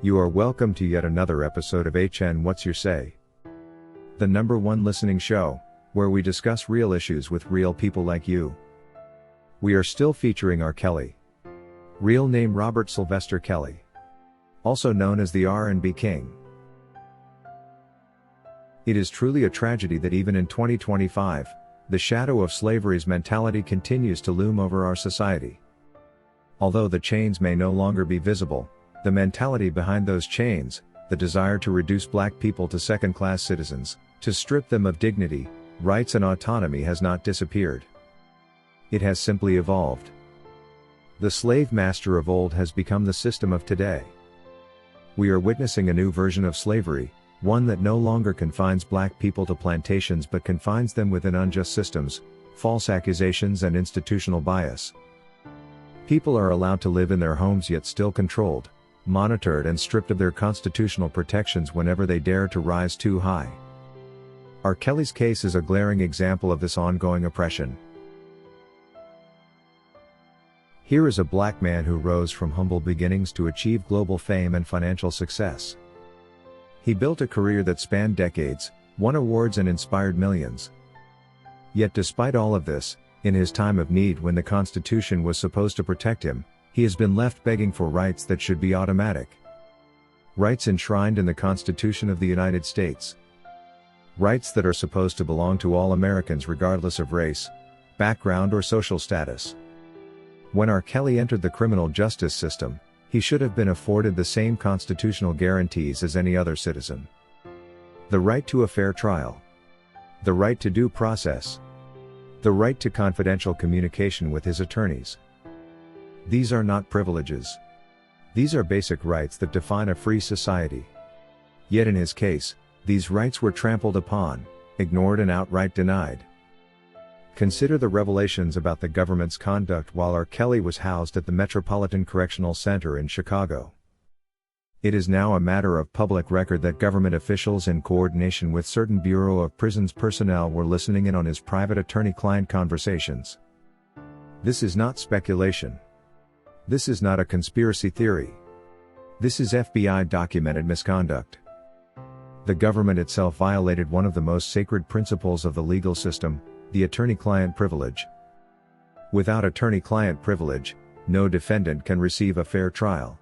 You are welcome to yet another episode of HN What's Your Say? The #1 listening show, where we discuss real issues with real people like you. We are still featuring R. Kelly. Real name Robert Sylvester Kelly. Also known as the R&B King. It is truly a tragedy that even in 2025, the shadow of slavery's mentality continues to loom over our society. Although the chains may no longer be visible, the mentality behind those chains, the desire to reduce black people to second-class citizens, to strip them of dignity, rights and autonomy has not disappeared. It has simply evolved. The slave master of old has become the system of today. We are witnessing a new version of slavery, one that no longer confines black people to plantations but confines them within unjust systems, false accusations and institutional bias. People are allowed to live in their homes yet still controlled, monitored and stripped of their constitutional protections whenever they dare to rise too high. R. Kelly's case is a glaring example of this ongoing oppression. Here is a black man who rose from humble beginnings to achieve global fame and financial success. He built a career that spanned decades, won awards and inspired millions. Yet despite all of this, in his time of need when the Constitution was supposed to protect him, he has been left begging for rights that should be automatic. Rights enshrined in the Constitution of the United States. Rights that are supposed to belong to all Americans regardless of race, background or social status. When R. Kelly entered the criminal justice system, he should have been afforded the same constitutional guarantees as any other citizen. The right to a fair trial. The right to due process. The right to confidential communication with his attorneys. These are not privileges. These are basic rights that define a free society. Yet in his case, these rights were trampled upon, ignored and outright denied. Consider the revelations about the government's conduct while R. Kelly was housed at the Metropolitan Correctional Center in Chicago. It is now a matter of public record that government officials in coordination with certain Bureau of Prisons personnel were listening in on his private attorney-client conversations. This is not speculation. This is not a conspiracy theory. This is FBI documented misconduct. The government itself violated one of the most sacred principles of the legal system, the attorney-client privilege. Without attorney-client privilege, no defendant can receive a fair trial.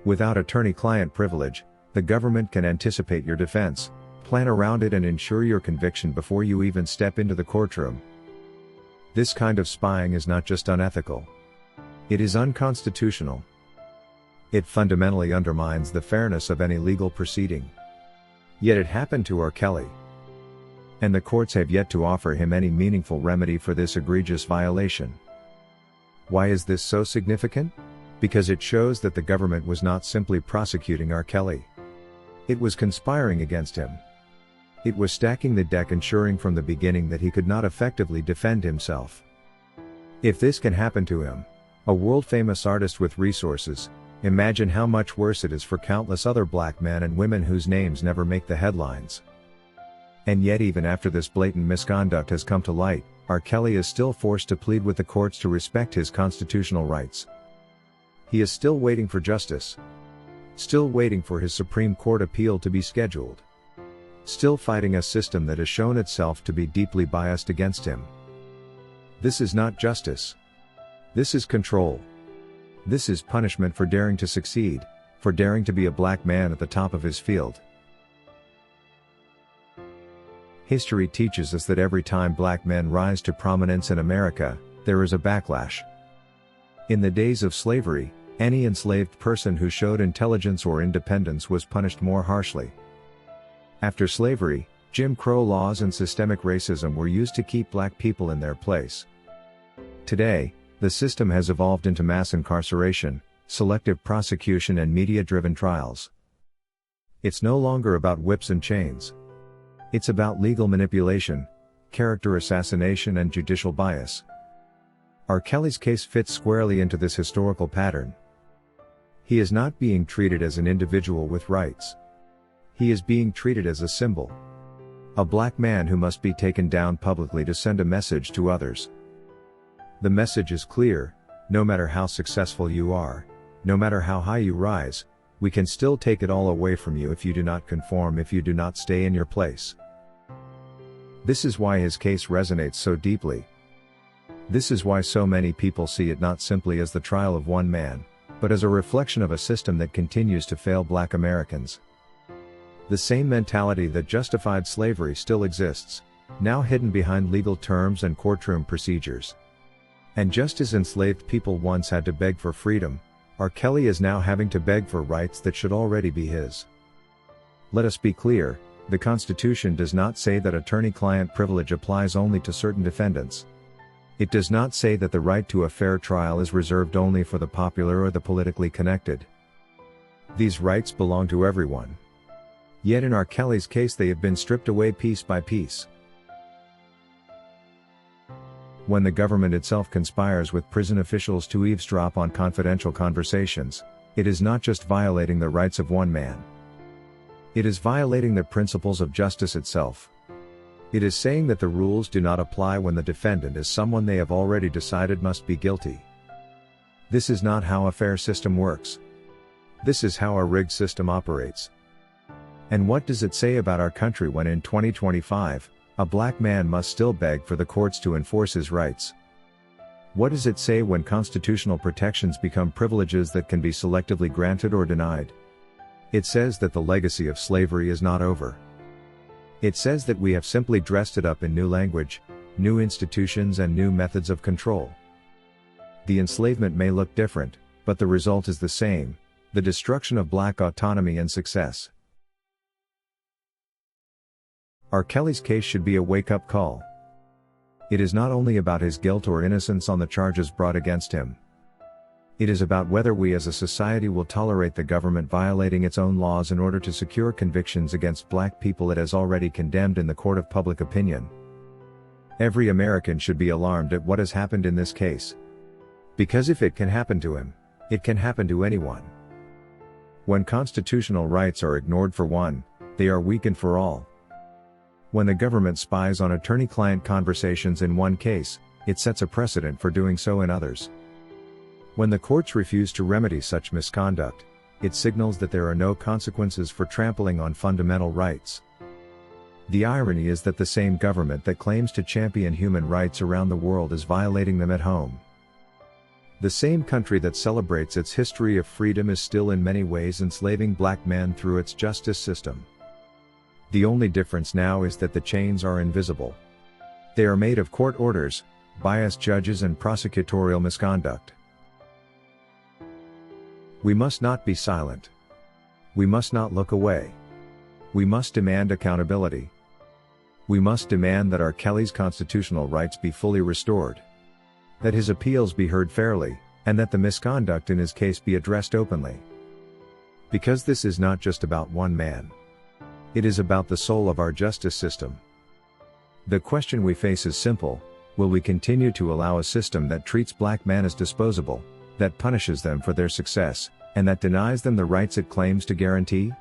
Without attorney-client privilege, the government can anticipate your defense, plan around it and ensure your conviction before you even step into the courtroom. This kind of spying is not just unethical. It is unconstitutional. It fundamentally undermines the fairness of any legal proceeding. Yet it happened to R. Kelly. And the courts have yet to offer him any meaningful remedy for this egregious violation. Why is this so significant? Because it shows that the government was not simply prosecuting R. Kelly. It was conspiring against him. It was stacking the deck, ensuring from the beginning that he could not effectively defend himself. If this can happen to him, a world-famous artist with resources, imagine how much worse it is for countless other black men and women whose names never make the headlines. And yet even after this blatant misconduct has come to light, R. Kelly is still forced to plead with the courts to respect his constitutional rights. He is still waiting for justice. Still waiting for his Supreme Court appeal to be scheduled. Still fighting a system that has shown itself to be deeply biased against him. This is not justice. This is control. This is punishment for daring to succeed, for daring to be a black man at the top of his field. History teaches us that every time black men rise to prominence in America, there is a backlash. In the days of slavery, any enslaved person who showed intelligence or independence was punished more harshly. After slavery, Jim Crow laws and systemic racism were used to keep black people in their place. Today, the system has evolved into mass incarceration, selective prosecution and media-driven trials. It's no longer about whips and chains. It's about legal manipulation, character assassination and judicial bias. R. Kelly's case fits squarely into this historical pattern. He is not being treated as an individual with rights. He is being treated as a symbol. A black man who must be taken down publicly to send a message to others. The message is clear: no matter how successful you are, no matter how high you rise, We can still take it all away from you if you do not conform, if you do not stay in your place. This is why his case resonates so deeply. This is why so many people see it not simply as the trial of one man, but as a reflection of a system that continues to fail Black Americans. The same mentality that justified slavery still exists, now hidden behind legal terms and courtroom procedures. And just as enslaved people once had to beg for freedom, R. Kelly is now having to beg for rights that should already be his. Let us be clear, the Constitution does not say that attorney-client privilege applies only to certain defendants. It does not say that the right to a fair trial is reserved only for the popular or the politically connected. These rights belong to everyone. Yet in R. Kelly's case they have been stripped away piece by piece. When the government itself conspires with prison officials to eavesdrop on confidential conversations, it is not just violating the rights of one man. It is violating the principles of justice itself. It is saying that the rules do not apply when the defendant is someone they have already decided must be guilty. This is not how a fair system works. This is how a rigged system operates. And what does it say about our country when in 2025, a Black man must still beg for the courts to enforce his rights? What does it say when constitutional protections become privileges that can be selectively granted or denied? It says that the legacy of slavery is not over. It says that we have simply dressed it up in new language, new institutions and new methods of control. The enslavement may look different, but the result is the same: the destruction of Black autonomy and success. R. Kelly's case should be a wake-up call. It is not only about his guilt or innocence on the charges brought against him. It is about whether we as a society will tolerate the government violating its own laws in order to secure convictions against Black people it has already condemned in the court of public opinion. Every American should be alarmed at what has happened in this case. Because if it can happen to him, it can happen to anyone. When constitutional rights are ignored for one, they are weakened for all. When the government spies on attorney-client conversations in one case, it sets a precedent for doing so in others. When the courts refuse to remedy such misconduct, it signals that there are no consequences for trampling on fundamental rights. The irony is that the same government that claims to champion human rights around the world is violating them at home. The same country that celebrates its history of freedom is still in many ways enslaving Black men through its justice system. The only difference now is that the chains are invisible. They are made of court orders, biased judges and prosecutorial misconduct. We must not be silent. We must not look away. We must demand accountability. We must demand that R. Kelly's constitutional rights be fully restored, that his appeals be heard fairly, and that the misconduct in his case be addressed openly. Because this is not just about one man. It is about the soul of our justice system. The question we face is simple: will we continue to allow a system that treats Black men as disposable, that punishes them for their success, and that denies them the rights it claims to guarantee?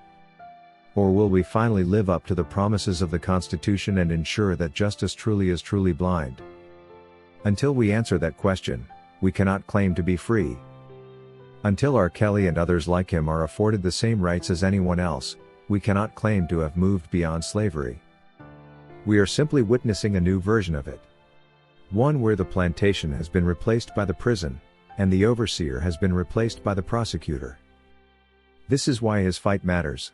Or will we finally live up to the promises of the Constitution and ensure that justice truly is truly blind? Until we answer that question, we cannot claim to be free. Until R. Kelly and others like him are afforded the same rights as anyone else, we cannot claim to have moved beyond slavery. We are simply witnessing a new version of it. One where the plantation has been replaced by the prison, and the overseer has been replaced by the prosecutor. This is why his fight matters.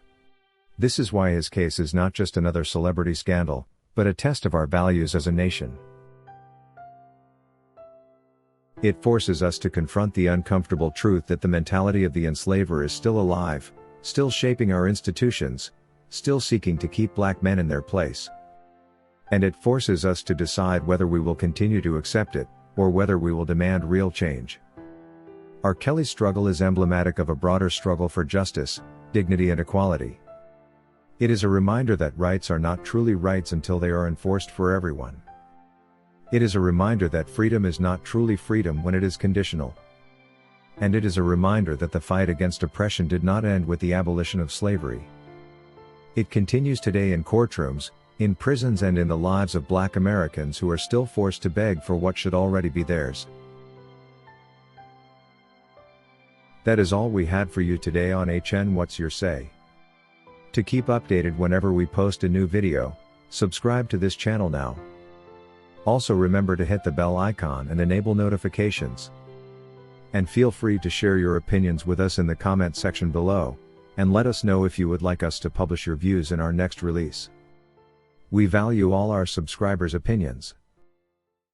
This is why his case is not just another celebrity scandal, but a test of our values as a nation. It forces us to confront the uncomfortable truth that the mentality of the enslaver is still alive, still shaping our institutions, still seeking to keep Black men in their place. And it forces us to decide whether we will continue to accept it, or whether we will demand real change. R. Kelly's struggle is emblematic of a broader struggle for justice, dignity and equality. It is a reminder that rights are not truly rights until they are enforced for everyone. It is a reminder that freedom is not truly freedom when it is conditional. And it is a reminder that the fight against oppression did not end with the abolition of slavery. It continues today in courtrooms, in prisons and in the lives of Black Americans who are still forced to beg for what should already be theirs. That is all we had for you today on HN What's Your Say. To keep updated whenever we post a new video, subscribe to this channel now. Also remember to hit the bell icon and enable notifications. And feel free to share your opinions with us in the comment section below, and let us know if you would like us to publish your views in our next release. We value all our subscribers' opinions.